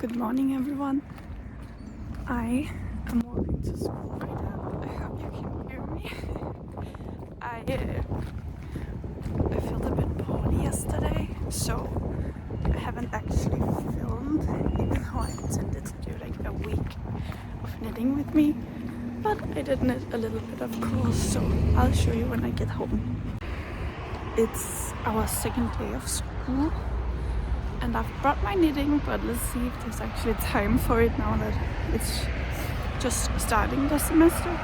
Good morning, everyone. I am walking to school right now. I hope you can hear me. I felt a bit poorly yesterday, so I haven't actually filmed, even though I intended to do like a week of knitting with me. But I did knit a little bit, of course, so I'll show you when I get home. It's our second day of school. And I've brought my knitting, but let's see if there's actually time for it now that it's just starting the semester.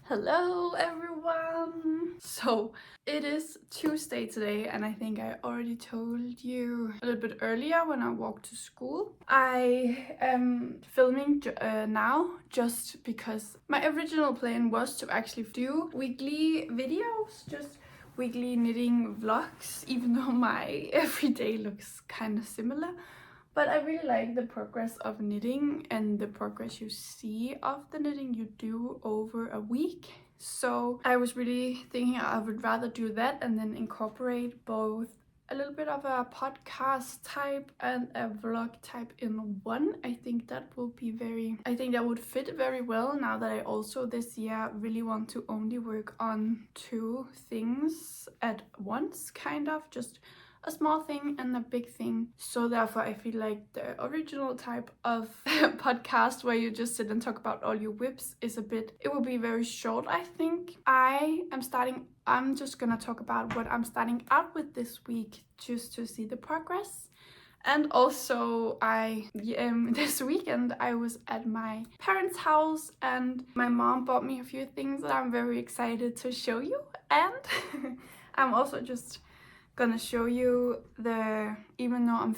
Hello everyone! So it is Tuesday today, and I think I already told you a little bit earlier when I walked to school. I am filming now just because my original plan was to actually do weekly videos, just weekly knitting vlogs, even though my everyday looks kind of similar. But I really like the progress of knitting and the progress you see of the knitting you do over a week. So I was really thinking I would rather do that and then incorporate both a little bit of a podcast type and a vlog type in one. I think that would fit very well now that I also this year really want to only work on two things at once, kind of just a small thing and a big thing. So therefore I feel like the original type of podcast where you just sit and talk about all your whips it will be very short. I think I'm just gonna talk about what I'm starting out with this week, just to see the progress. And also this weekend I was at my parents' house and my mom bought me a few things that I'm very excited to show you. And I'm also just gonna show you even though I'm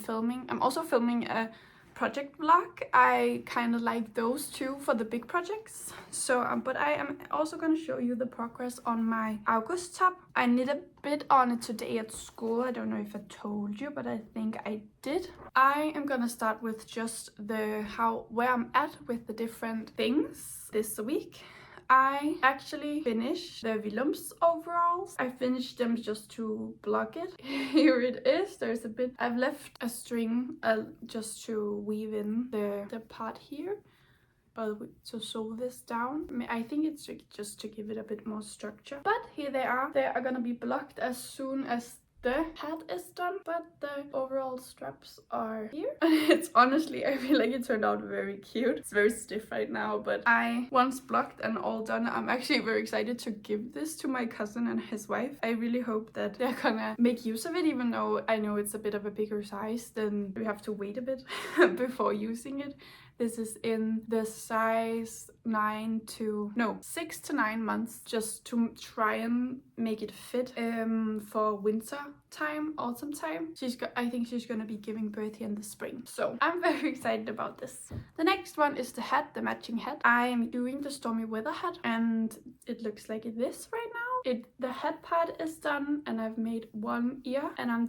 also filming a project vlog. I kind of like those two for the big projects. So but I am also gonna show you the progress on my August top. I knit a bit on it today at school. I don't know if I told you, but I think I did. I am gonna start with just where I'm at with the different things this week. I actually finished the Willums overalls. I finished them just to block it. Here it is. There's a bit. I've left a string just to weave in the part here, but to sew this down. I think it's just to give it a bit more structure. But here they are. They are gonna be blocked as soon as the hat is done, but the overall straps are here. It's honestly, I feel like it turned out very cute. It's very stiff right now, but once blocked and all done, I'm actually very excited to give this to my cousin and his wife. I really hope that they're gonna make use of it, even though I know it's a bit of a bigger size, then we have to wait a bit before using it. This is in the size 6 to 9 months, just to try and make it fit for winter time, autumn time. I think she's gonna be giving birth here in the spring. So I'm very excited about this. The next one is the hat, the matching hat. I am doing the Stormy weather hat and it looks like this right now. The head part is done and I've made one ear, and I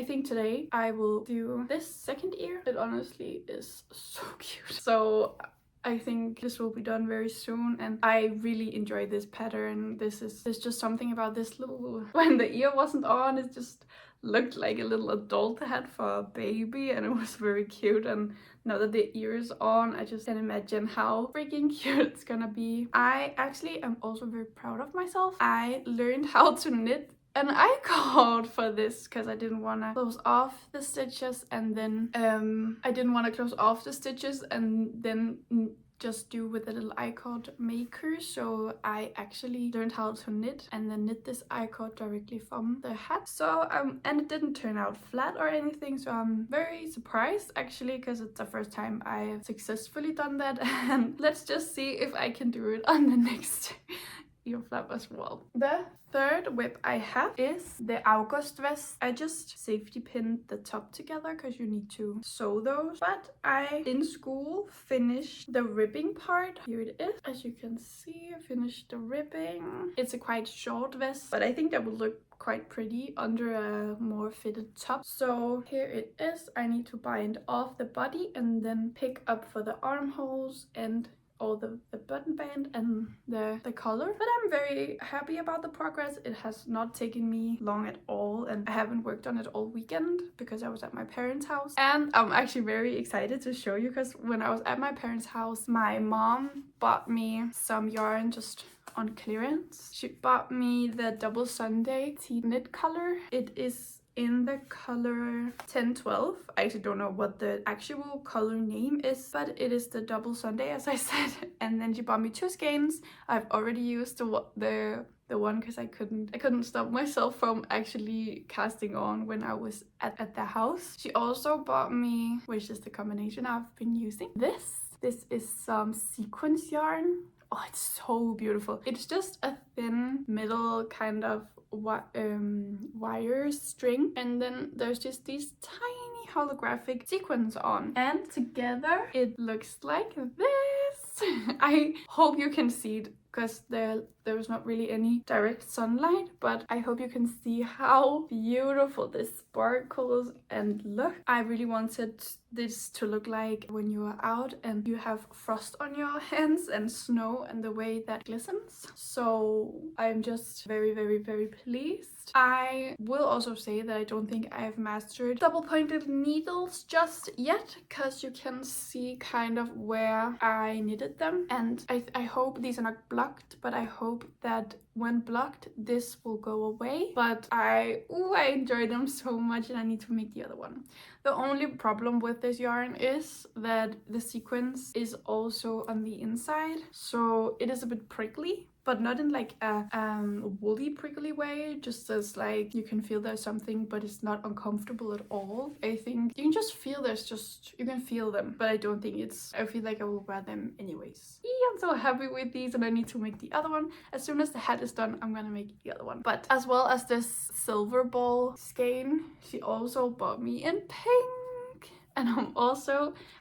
think today I will do this second ear. It honestly is so cute. So I think this will be done very soon, and I really enjoy this pattern. There's just something about this little, when the ear wasn't on, it just looked like a little adult hat for a baby, and it was very cute. And now that the ear is on, I just can imagine how freaking cute it's gonna be. I actually am also very proud of myself. I learned how to knit an I-cord for this because I didn't want to close off the stitches and then just do with a little I-cord maker. So I actually learned how to knit and then knit this I-cord directly from the hat. So and it didn't turn out flat or anything, so I'm very surprised actually, because it's the first time I've successfully done that. And let's just see if I can do it on the next ear flap as well. The third whip I have is the AugustVest. I just safety pinned the top together because you need to sew those. But I, in school, finished the ribbing part. Here it is. As you can see, I finished the ribbing. It's a quite short vest, but I think that would look quite pretty under a more fitted top. So here it is. I need to bind off the body and then pick up for the armholes and all the button band and the color. But I'm very happy about the progress. It has not taken me long at all, and I haven't worked on it all weekend because I was at my parents' house. And I'm actually very excited to show you because when I was at my parents' house, my mom bought me some yarn just on clearance. She bought me the Double Sunday tea knit color. It is in the color 1012. I actually don't know what the actual color name is, but it is the Double Sunday, as I said. And then she bought me 2 skeins. I've already used the one because I couldn't stop myself from actually casting on when I was at the house. She also bought me, which is the combination I've been using, this. This is some sequence yarn. Oh, it's so beautiful. It's just a thin middle kind of wire string, and then there's just these tiny holographic sequins on, and together it looks like this. I hope you can see it because there was not really any direct sunlight, but I hope you can see how beautiful this sparkles and look. I really wanted this to look like when you are out and you have frost on your hands and snow and the way that glistens. So I'm just very, very, very pleased. I will also say that I don't think I have mastered double pointed needles just yet, because you can see kind of where I knitted them, and I hope these are not blocked, but I hope that when blocked this will go away. But I enjoy them so much and I need to make the other one. The only problem with this yarn is that the sequence is also on the inside, so it is a bit prickly, but not in like a woolly prickly way, just as like you can feel there's something, but it's not uncomfortable at all. I think you can just feel you can feel them, but I don't think I feel like I will wear them anyways. I'm so happy with these, and I need to make the other one. As soon as the hat is done, I'm gonna make the other one. But as well as this silver ball skein, she also bought me in pink. And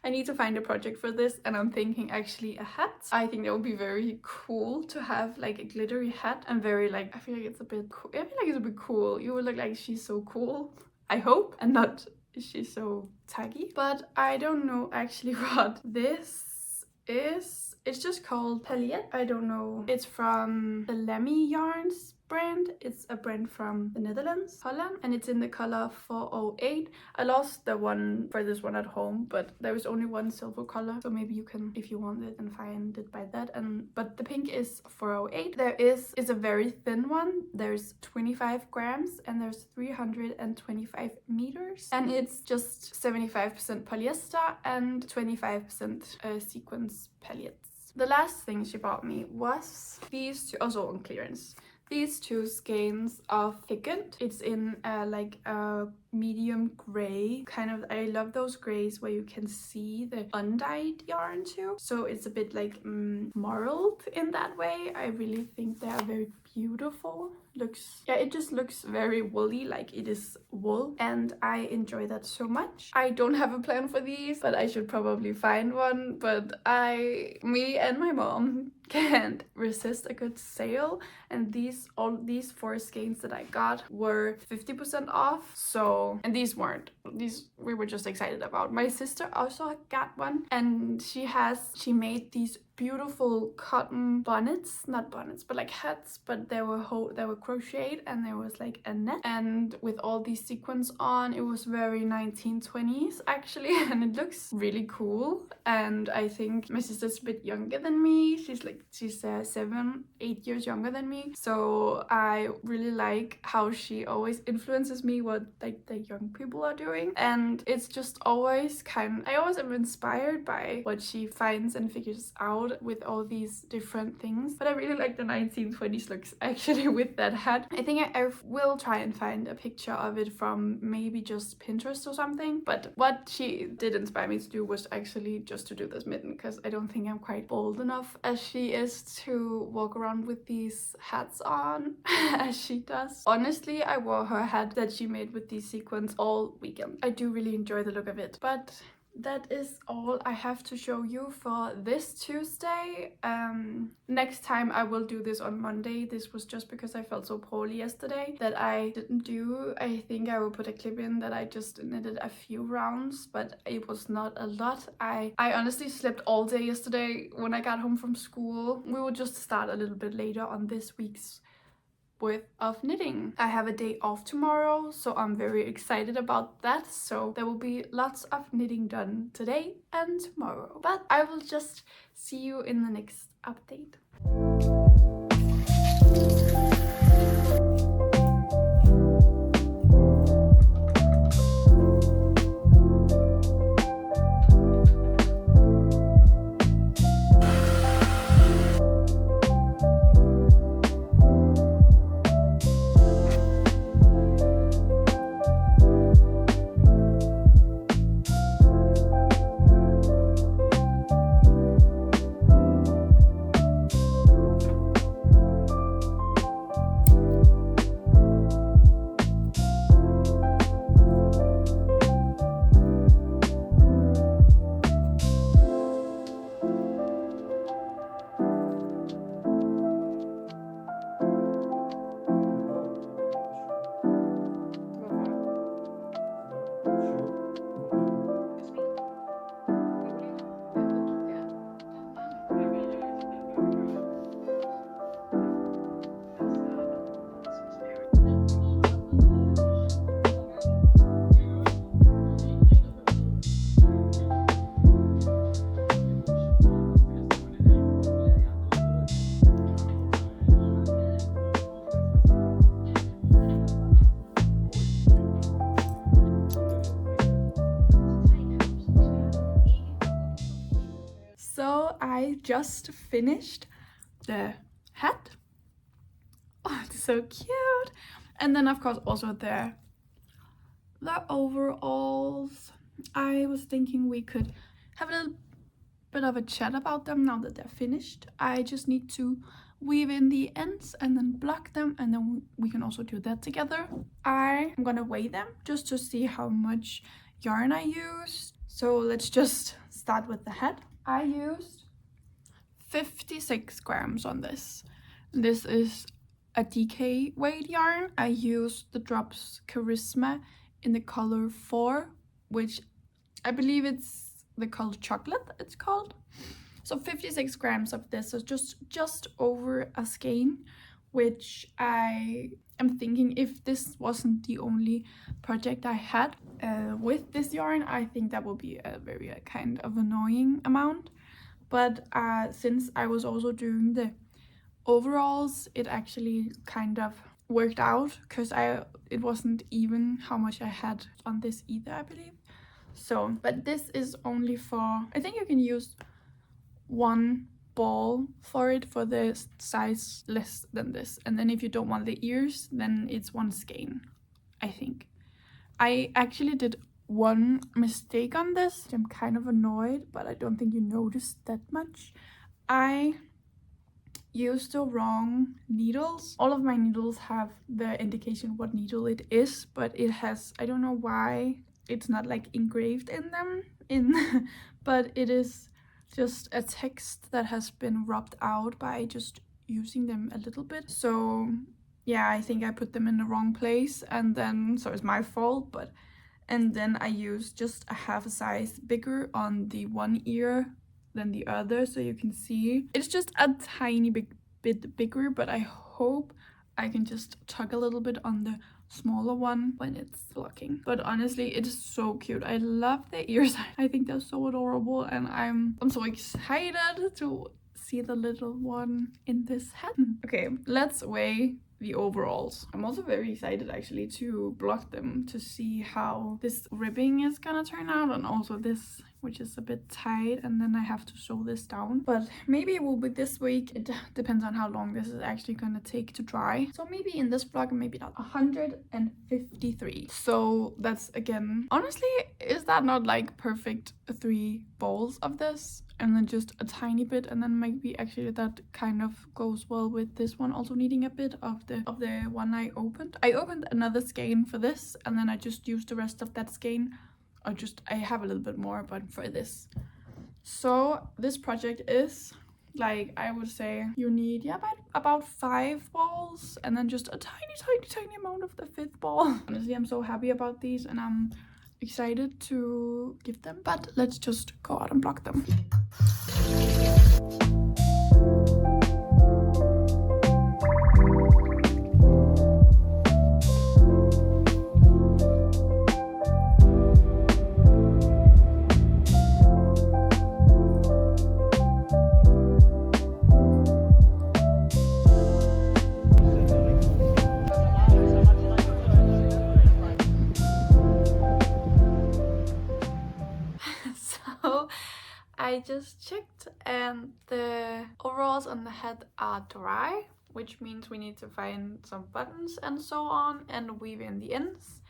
I need to find a project for this, and I'm thinking actually a hat. I think that would be very cool to have like a glittery hat, and very like, I feel like it's a bit cool. I feel like it's a bit cool. You would look like she's so cool, I hope, and not she's so taggy. But I don't know actually what this is. It's just called Palette. I don't know. It's from the Lemmy Yarns brand. It's a brand from the Netherlands, Holland, and it's in the color 408. I lost the one for this one at home, but there was only one silver color, so maybe you can, if you want it, and find it by that. But the pink is 408. It's a very thin one. There's 25 grams and there's 325 meters, and it's just 75% polyester and 25% sequence pellets. The last thing she bought me was these two, also on clearance. These 2 skeins of Higgins. It's in like a medium gray kind of. I love those grays where you can see the undyed yarn too. So it's a bit like marled in that way. I really think they are very beautiful. It just looks very woolly, like it is wool, and I enjoy that so much. I don't have a plan for these, but I should probably find one. But me and my mom can't resist a good sale, and all these 4 skeins that I got were 50% off. So, and these weren't. These we were just excited about. My sister also got one, and she made these beautiful cotton bonnets, not bonnets, but like hats, but they were crocheted, and there was like a net, and with all these sequins on. It was very 1920s actually, and it looks really cool. And I think my sister's a bit younger than me. She's 7-8 years younger than me, so I really like how she always influences me what like the young people are doing, and it's just always I always am inspired by what she finds and figures out out with all these different things. But I really like the 1920s looks actually with that hat. I think I will try and find a picture of it from maybe just Pinterest or something. But what she did inspire me to do was actually just to do this mitten, because I don't think I'm quite bold enough as she is to walk around with these hats on as she does. Honestly, I wore her hat that she made with these sequins all weekend. I do really enjoy the look of it. But that is all I have to show you for this Tuesday. Next time I will do this on Monday. This was just because I felt so poorly yesterday that I didn't do. I think I will put a clip in that I just knitted a few rounds, but it was not a lot. I honestly slept all day yesterday when I got home from school. We will just start a little bit later on this week's worth of knitting. I have a day off tomorrow, so I'm very excited about that. So there will be lots of knitting done today and tomorrow. But I will just see you in the next update. So I just finished the hat. Oh, it's so cute. And then of course also the overalls. I was thinking we could have a little bit of a chat about them now that they're finished. I just need to weave in the ends and then block them, and then we can also do that together. I'm gonna weigh them just to see how much yarn I used. So let's just start with the hat. I used 56 grams on this. This is a DK weight yarn. I used the Drops Charisma in the color 4, which I believe it's the color chocolate it's called. So 56 grams of this, so just over a skein, which I am thinking if this wasn't the only project I had with this yarn, I think that would be a very kind of annoying amount. But since I was also doing the overalls, it actually kind of worked out, because it wasn't even how much I had on this either, I believe. So, but this is only for, I think you can use one ball for it for the size less than this, and then if you don't want the ears, then it's one skein, I think. I actually did one mistake on this. I'm kind of annoyed, but I don't think you noticed that much. I used the wrong needles. All of my needles have the indication what needle it is, but it has, I don't know why it's not like engraved in them but it is just a text that has been rubbed out by just using them a little bit. So yeah, I think I put them in the wrong place, and then so it's my fault. And then I used just a half a size bigger on the one ear than the other, so you can see it's just a tiny bit bigger, but I hope I can just tug a little bit on the smaller one when it's blocking. But honestly, it is so cute. I love the ears. I think they're so adorable, and I'm so excited to see the little one in this hat. Okay, let's weigh the overalls. I'm also very excited actually to block them to see how this ribbing is gonna turn out, and also this, which is a bit tight, and then I have to sew this down. But maybe it will be this week. It depends on how long this is actually gonna take to dry. So maybe in this vlog, maybe not. 153. So that's, again, honestly, is that not like perfect 3 balls of this? And then just a tiny bit, and then maybe actually that kind of goes well with this one also needing a bit of the one I opened. I opened another skein for this, and then I just used the rest of that skein. I have a little bit more, but for this. So this project is, like, I would say you need, yeah, about 5 balls, and then just a tiny amount of the 5th ball. Honestly, I'm so happy about these, and I'm excited to give them, but let's just go out and block them. I just checked, and the overalls on the head are dry, which means we need to find some buttons and so on and weave in the ends,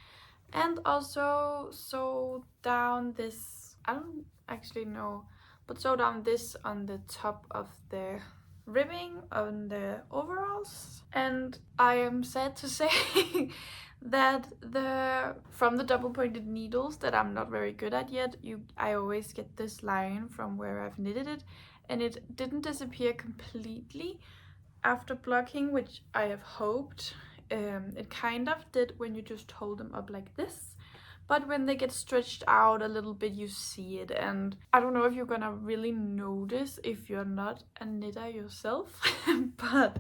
and also sew down this, I don't actually know, but sew down this on the top of the ribbing on the overalls. And I am sad to say that from the double pointed needles that I'm not very good at yet, I always get this line from where I've knitted it, and it didn't disappear completely after blocking, which I have hoped. It kind of did when you just hold them up like this, but when they get stretched out a little bit, you see it. And I don't know if you're gonna really notice if you're not a knitter yourself, but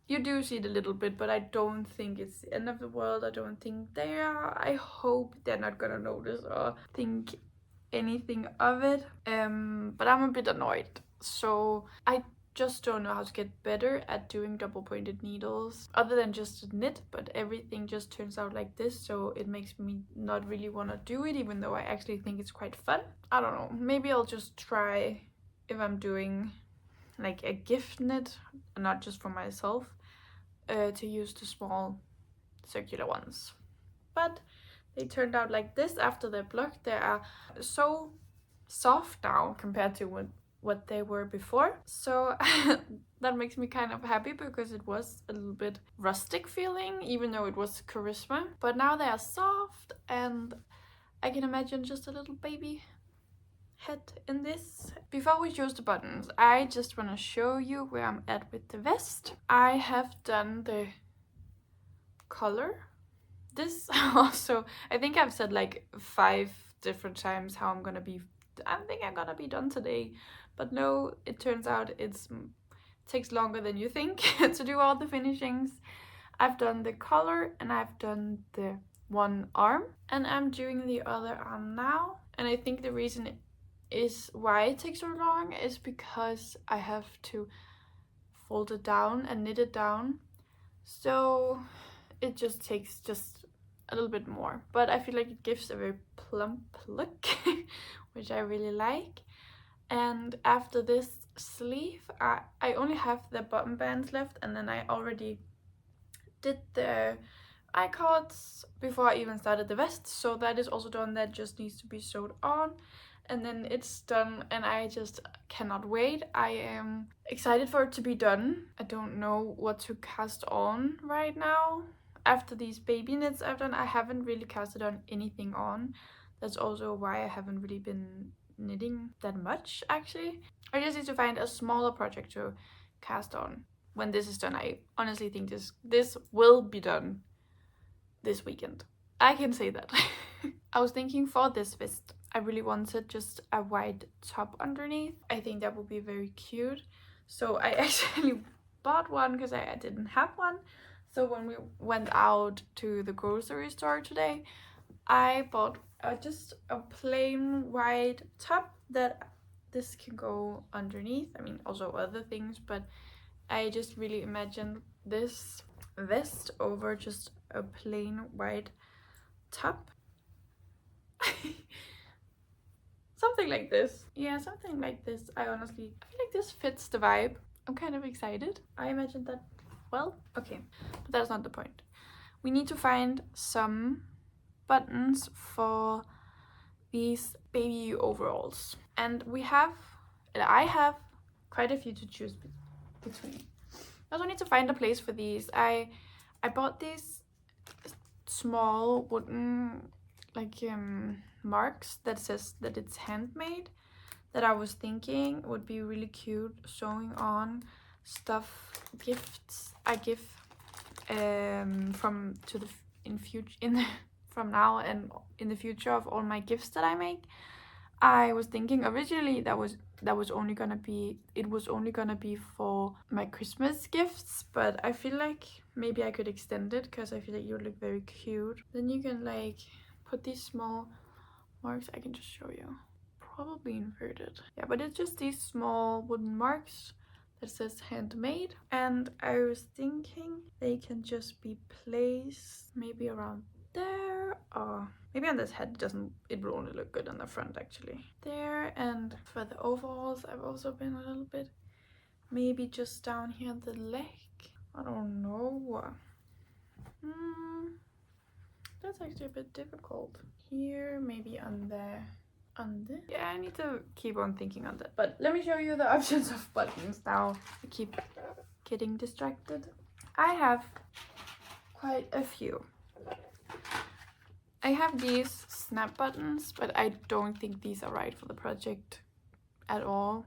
you do see it a little bit. But I don't think it's the end of the world. I don't think they are. I hope they're not gonna notice or think anything of it. But I'm a bit annoyed. So I just don't know how to get better at doing double pointed needles other than just to knit, but everything just turns out like this, so it makes me not really want to do it, even though I actually think it's quite fun. I don't know, maybe I'll just try, if I'm doing like a gift knit, not just for myself, to use the small circular ones. But they turned out like this after they're blocked. They are so soft now compared to what they were before, so that makes me kind of happy, because it was a little bit rustic feeling even though it was charisma. But now they are soft, and I can imagine just a little baby head in this. Before we choose the buttons, I just want to show you where I'm at with the vest. I have done the collar. This also, I think I've said like 5 different times how I think I'm gonna be done today, but no, it turns out it takes longer than you think to do all the finishings. I've done the collar, and I've done the one arm, and I'm doing the other arm now. And I think the reason is why it takes so long is because I have to fold it down and knit it down, so it just takes a little bit more, but I feel like it gives a very plump look which I really like. And after this sleeve, I only have the bottom bands left, and then I already did the I-cords before I even started the vest, so that is also done. That just needs to be sewed on, and then it's done, and I just cannot wait. I am excited for it to be done. I don't know what to cast on right now. After these baby knits I've done, I haven't really casted on anything on. That's also why I haven't really been knitting that much, actually. I just need to find a smaller project to cast on. When this is done, I honestly think this will be done this weekend. I can say that. I was thinking for this vest, I really wanted just a white top underneath. I think that would be very cute. So I actually bought one because I didn't have one. So when we went out to the grocery store today, I bought just a plain white top that this can go underneath. I mean, also other things, but I just really imagined this vest over just a plain white top. Something like this. Yeah, something like this. I feel like this fits the vibe. I'm kind of excited. I imagined that well. Okay, but that's not the point. We need to find some buttons for these baby overalls. And I have quite a few to choose between. I also need to find a place for these. I bought these small wooden marks that says that it's handmade, that I was thinking would be really cute sewing on gifts I give from now and in the future of all my gifts that I make. I was thinking originally it was only gonna be for my Christmas gifts, but I feel like maybe I could extend it because I feel like you would look very cute. Then you can like put these small marks. I can just show you. Probably inverted. Yeah, but it's just these small wooden marks that says handmade, and I was thinking they can just be placed maybe around there, or maybe on this head. It will only look good on the front actually. There, and for the overalls I've also been a little bit maybe just down here on the leg. I don't know. That's actually a bit difficult. Here, maybe on this. Yeah, I need to keep on thinking on that. But let me show you the options of buttons now. I keep getting distracted. I have quite a few. I have these snap buttons, but I don't think these are right for the project at all.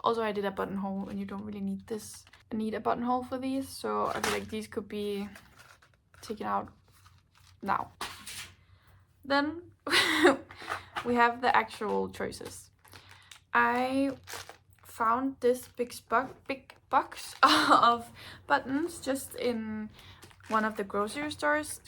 Also, I did a buttonhole, and you don't really need a buttonhole for these, so I feel like these could be taken out now. Then we have the actual choices. I found this big box of buttons just in one of the grocery stores.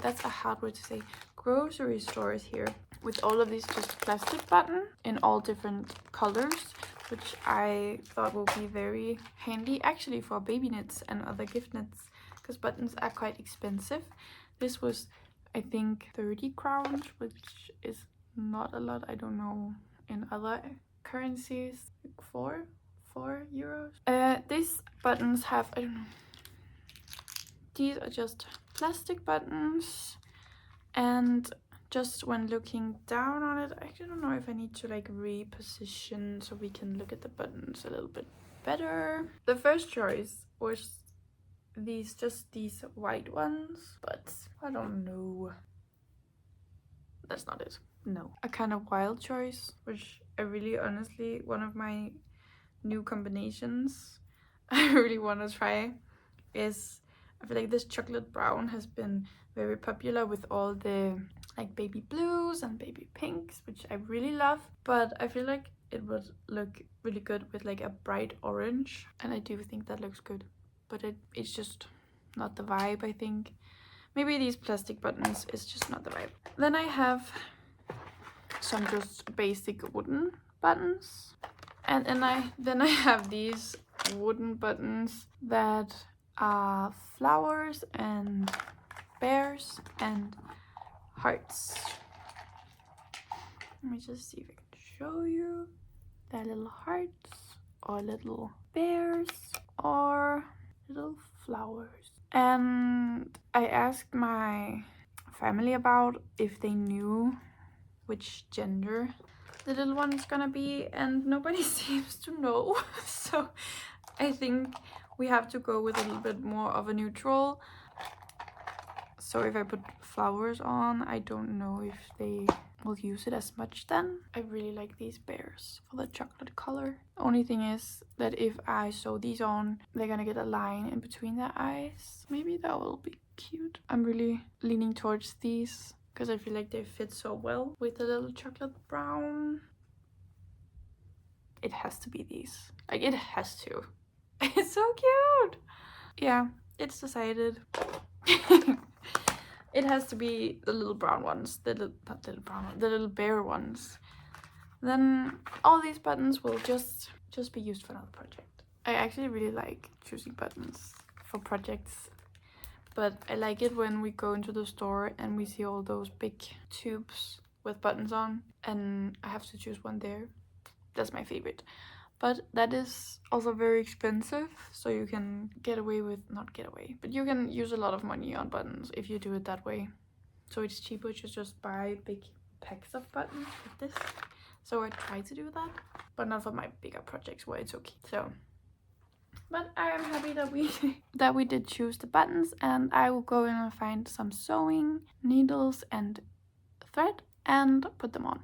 That's a hard word to say. Grocery stores here, with all of these just plastic buttons in all different colors, which I thought would be very handy actually for baby knits and other gift knits, because buttons are quite expensive. This was, I think, 30 crowns, which is not a lot. I don't know in other currencies. 4 euros. These buttons have, I don't know, these are just plastic buttons, and just when looking down on it, I actually don't know if I need to like reposition so we can look at the buttons a little bit better. The first choice was these white ones, but I don't know. That's not it. No. A kind of wild choice, which I really honestly, one of my new combinations I really want to try is, I feel like this chocolate brown has been very popular with all the like baby blues and baby pinks, which I really love, but I feel like it would look really good with like a bright orange, and I do think that looks good, but it's just not the vibe. I think maybe these plastic buttons is just not the vibe. Then I have some just basic wooden buttons, and then I have these wooden buttons that are flowers and bears and hearts. Let me just see if I can show you. They're little hearts or little bears or little flowers. And I asked my family about if they knew which gender the little one is gonna be, and nobody seems to know. So I think we have to go with a little bit more of a neutral. So if I put flowers on, I don't know if they will use it as much then. I really like these bears for the chocolate color. Only thing is that if I sew these on, they're gonna get a line in between their eyes. Maybe that will be cute. I'm really leaning towards these because I feel like they fit so well with the little chocolate brown. It has to be these. Like, it has to. It's so cute. Yeah, it's decided. It has to be the little brown ones, the little bear ones. Then all these buttons will just be used for another project. I actually really like choosing buttons for projects. But I like it when we go into the store and we see all those big tubes with buttons on, and I have to choose one there. That's my favorite. But that is also very expensive, so you can get away with, not get away, but you can use a lot of money on buttons if you do it that way. So it's cheaper to just buy big packs of buttons like this. So I try to do that, but not for my bigger projects where it's okay. So, but I am happy that we did choose the buttons, and I will go in and find some sewing needles and thread and put them on.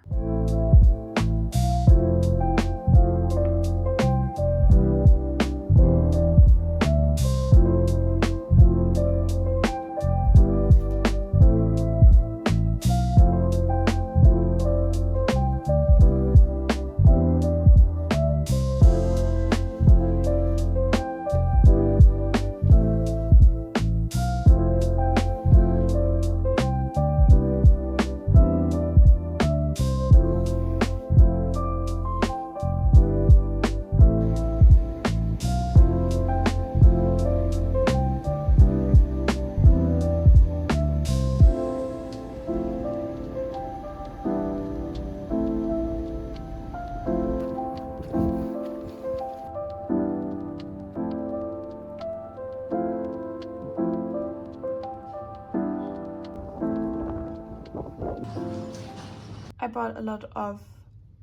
I bought a lot of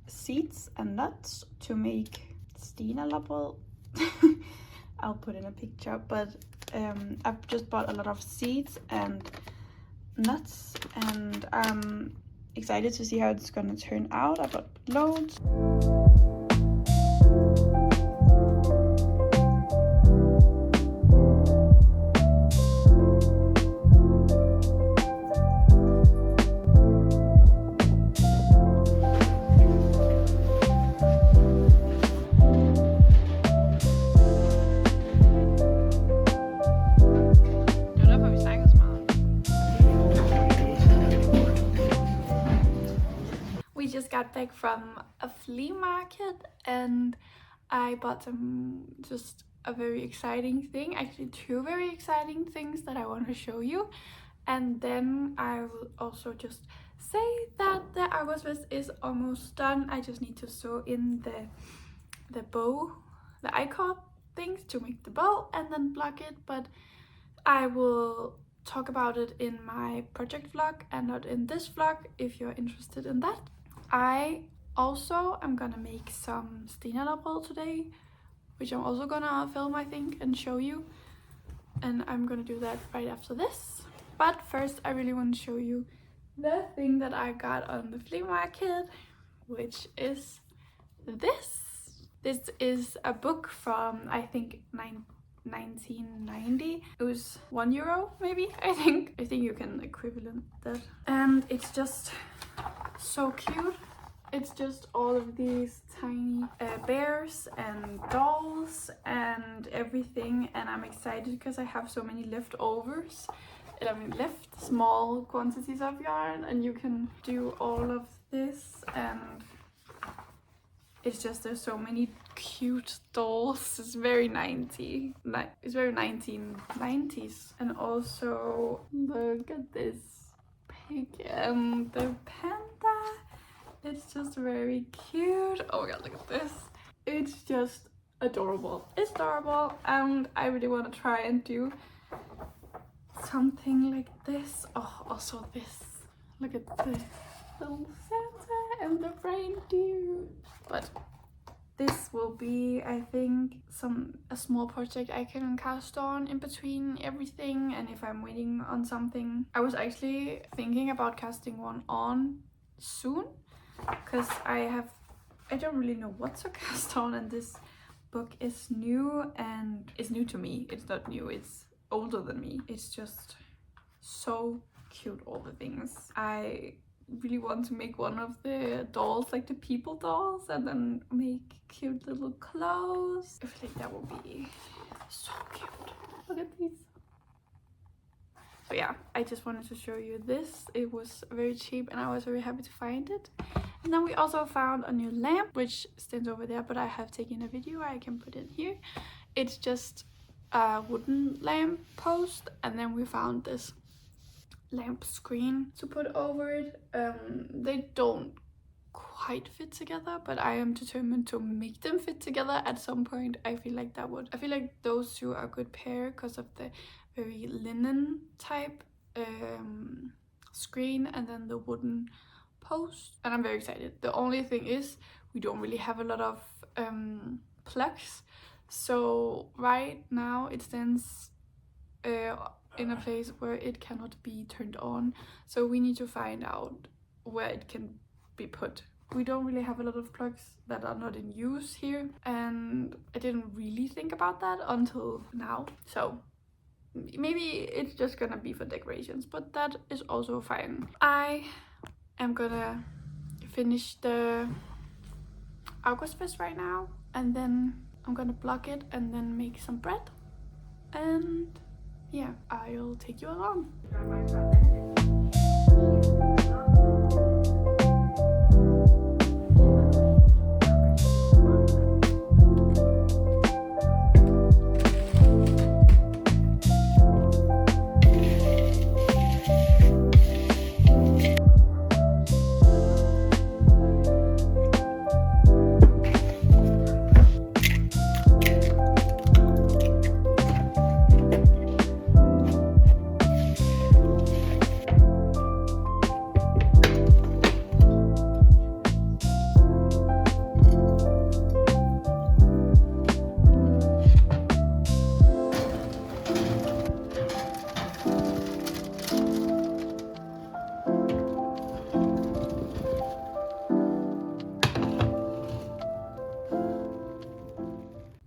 seeds and nuts to make stenalapple. I'll put in a picture, but I've just bought a lot of seeds and nuts, and I'm excited to see how it's gonna turn out. I bought loads. We just got back from a flea market, and I bought just a very exciting thing, actually 2 very exciting things that I want to show you. And then I will also just say that the AugustVest is almost done. I just need to sew in the bow, the I-cord things to make the bow and then block it, but I will talk about it in my project vlog and not in this vlog if you're interested in that. I also am gonna make some stenalapple today, which I'm also gonna film, I think, and show you. And I'm gonna do that right after this. But first, I really want to show you the thing that I got on the flea market, which is this. This is a book from, I think, 1990. It was €1 maybe, I think you can equivalent that. And it's just so cute. It's just all of these tiny bears and dolls and everything, and I'm excited because I have so many leftovers. I mean, left small quantities of yarn, and you can do all of this, and it's just, there's so many cute dolls. It's very 1990s. And also look at this pig and the panda. It's just very cute. Oh my god, look at this. It's just adorable. It's adorable, and I really want to try and do something like this. Oh, also this. Look at this little Santa and the reindeer. But this will be, I think, a small project I can cast on in between everything, and if I'm waiting on something. I was actually thinking about casting one on soon, because I don't really know what to cast on, and this book is new, and it's new to me. It's not new, it's older than me. It's just so cute, all the things. I really want to make one of the dolls, like the people dolls, and then make cute little clothes. I feel like that will be so cute. Look at these. So yeah, I just wanted to show you this. It was very cheap and I was very happy to find it. And then we also found a new lamp, which stands over there, but I have taken a video I can put in here. It's just a wooden lamp post, and then we found this lamp screen to put over it. They don't quite fit together, but I am determined to make them fit together at some point. I feel like those two are a good pair because of the very linen type screen and then the wooden post, and I'm very excited. The only thing is we don't really have a lot of plugs, so right now it stands in a place where it cannot be turned on, so we need to find out where it can be put. We don't really have a lot of plugs that are not in use here, and I didn't really think about that until now, so maybe it's just gonna be for decorations, but that is also fine. I am gonna finish the AugustVest right now, and then I'm gonna block it and then make some bread, and yeah, I'll take you along.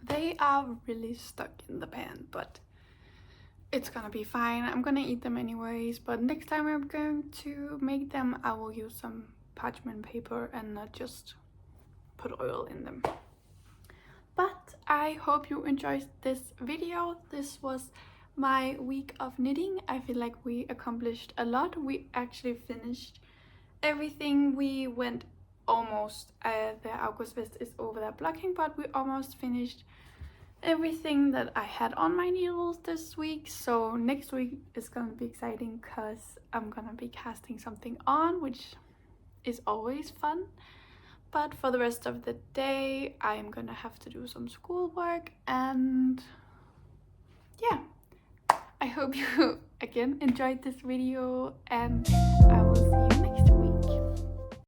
They are really stuck in the pan, but it's gonna be fine. I'm gonna eat them anyways, but next time I'm going to make them, I will use some parchment paper and not just put oil in them. But I hope you enjoyed this video. This was my week of knitting. I feel like we accomplished a lot. We actually finished everything. We went almost, the AugustVest is over there blocking, but we almost finished everything that I had on my needles this week. So next week is gonna be exciting because I'm gonna be casting something on, which is always fun. But for the rest of the day, I'm gonna have to do some schoolwork, and yeah, I hope you again enjoyed this video, and